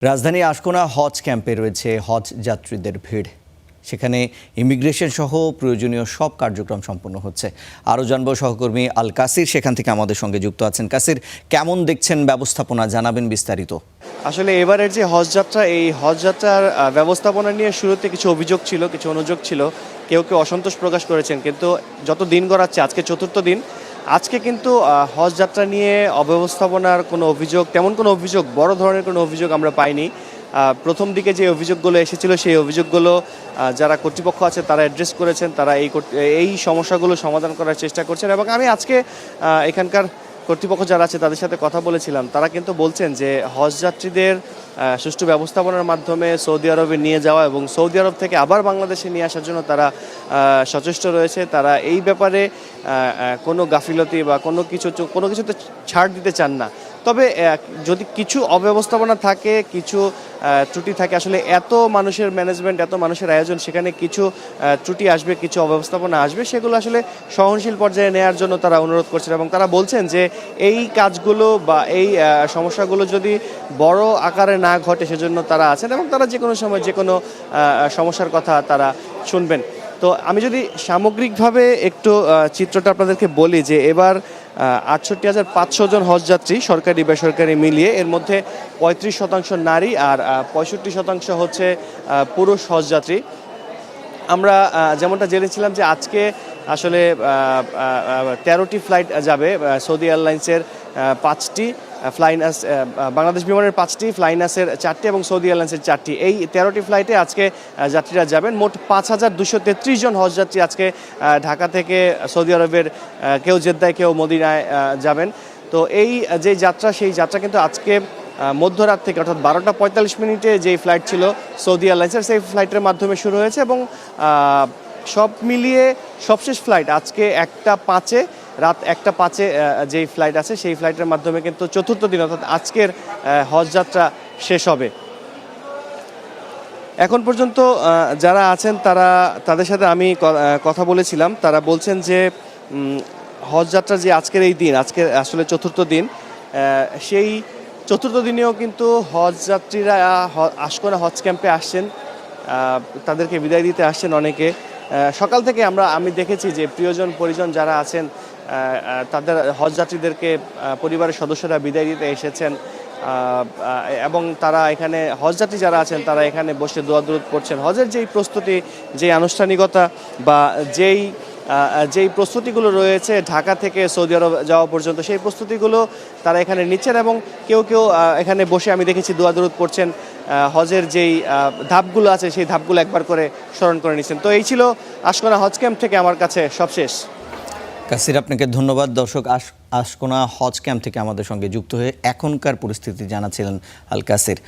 রাজধানী আশকোনা হজ ক্যাম্পে রয়েছে হজ যাত্রীদের ভিড়। সেখানে ইমিগ্রেশন সহ প্রয়োজনীয় সব কার্যক্রম সম্পন্ন হচ্ছে। আরও জানবো সহকর্মী আল কাসির সেখান থেকে আমাদের সঙ্গে যুক্ত আছেন। কাসির, কেমন দেখছেন ব্যবস্থাপনা, জানাবেন বিস্তারিত। আসলে এবারের যে হজ যাত্রা, এই হজ যাত্রার ব্যবস্থাপনা নিয়ে শুরুতে কিছু অভিযোগ ছিল, কিছু অনুযোগ ছিল, কেউ কেউ অসন্তোষ প্রকাশ করেছেন। কিন্তু যত দিন গড়াচ্ছে, আজকে চতুর্থ দিন, আজকে কিন্তু হজ যাত্রা নিয়ে অব্যবস্থাপনার কোনো অভিযোগ, তেমন কোনো অভিযোগ, বড় ধরনের কোনো অভিযোগ আমরা পাইনি। প্রথম দিকে যে অভিযোগগুলো এসেছিল, সেই অভিযোগগুলো যারা কর্তৃপক্ষ আছে তারা অ্যাড্রেস করেছেন, তারা এই সমস্যাগুলো সমাধান করার চেষ্টা করছেন। এবং আমি আজকে এখানকার কর্তৃপক্ষ যারা আছে তাদের সাথে কথা বলেছিলাম, তারা কিন্তু বলছেন যে হজ যাত্রীদের সুষ্ঠু ব্যবস্থাপনার মাধ্যমে সৌদি আরবে নিয়ে যাওয়া এবং সৌদি আরব থেকে আবার বাংলাদেশে নিয়ে আসার জন্য তারা সচেষ্ট রয়েছে। তারা এই ব্যাপারে কোনো গাফিলতি বা কোনো কিছুতে ছাড় দিতে চান না। তবে যদি কিছু অব্যবস্থাপনা থাকে, কিছু ত্রুটি থাকে, আসলে এত মানুষের ম্যানেজমেন্ট, এত মানুষের আয়োজন, সেখানে কিছু ত্রুটি আসবে, কিছু অব্যবস্থাপনা আসবে, সেগুলো আসলে সহনশীল পর্যায়ে নেওয়ার জন্য তারা অনুরোধ করছেন। এবং তারা বলছেন যে এই কাজগুলো বা এই সমস্যাগুলো যদি বড় আকারে না ঘটে, সেজন্য তারা আছেন এবং তারা যে কোনো সময় যে কোনো সমস্যার কথা তারা শুনবেন। তো আমি যদি সামগ্রিকভাবে একটু চিত্রটা আপনাদেরকে বলি যে এবার ৬৮,৫০০ জন হজযাত্রী, সরকারি বেসরকারি মিলিয়ে, এর মধ্যে ৩৫% নারী আর ৬৫% হচ্ছে পুরুষ হজযাত্রী। আমরা যেমনটা জেনেছিলাম যে আজকে আসলে ১৩টি ফ্লাইট যাবে সৌদি এয়ারলাইন্সের, ৫টি ফ্লাইনাস, বাংলাদেশ বিমানের 5টি, ফ্লাইনাসের 4টি এবং সৌদি এয়ারলাইন্সের 4টি। এই 13টি ফ্লাইটে আজকে যাত্রীরা যাবেন। মোট ৫,২৩৩ জন হজযাত্রী আজকে ঢাকা থেকে সৌদি আরবের কেউ জেদ্দায়, কেউ মদিনায় যাবেন। তো এই যে যাত্রা, সেই যাত্রা কিন্তু আজকে মধ্যরাত থেকে, অর্থাৎ 12টা 45 মিনিটে যেই ফ্লাইট ছিল সৌদি এয়ারলাইন্সের, সেই ফ্লাইটের মাধ্যমে শুরু হয়েছে এবং সব মিলিয়ে সবশেষ ফ্লাইট আজকে 1টা 5-এ, রাত 1টা 5-এ যেই ফ্লাইট আছে, সেই ফ্লাইটের মাধ্যমে কিন্তু চতুর্থ দিন, অর্থাৎ আজকের হজ যাত্রা শেষ হবে। এখন পর্যন্ত যারা আছেন তাদের সাথে আমি কথা বলেছিলাম। তারা বলছেন যে হজ যাত্রা যে আজকের এই দিন, আজকে আসলে চতুর্থ দিন, সেই চতুর্থ দিনেও কিন্তু হজ যাত্রীরা আশকোনা হজ ক্যাম্পে আসছেন, তাদেরকে বিদায় দিতে আসছেন অনেকে। সকাল থেকে আমি দেখেছি যে প্রিয়জন পরিজন যারা আছেন, তাদের হজযাত্রীদেরকে পরিবারের সদস্যরা বিদায় দিতে এসেছেন এবং তারা এখানে, হজযাত্রী যারা আছেন তারা এখানে বসে দোয়া দুরূদ পড়ছেন। হজের যেই প্রস্তুতি, যেই আনুষ্ঠানিকতা বা যেই প্রস্তুতিগুলো রয়েছে ঢাকা থেকে সৌদি আরব যাওয়া পর্যন্ত, সেই প্রস্তুতিগুলো তারা এখানে নিচ্ছেন এবং কেউ কেউ এখানে বসে আমি দেখেছি দোয়া দুরূদ পড়ছেন। হজের যেই ধাপগুলো আছে, সেই ধাপগুলো একবার করে স্মরণ করে নিচ্ছেন। তো এই ছিল আশকোনা হজ ক্যাম্প থেকে আমার কাছে সবশেষ। কাসির, আপনাকে ধন্যবাদ। দর্শক, আশকোনা হজ ক্যাম্প থেকে আমাদের সঙ্গে যুক্ত হয়ে এখনকার পরিস্থিতি জানাচ্ছিলেন আল কাসির।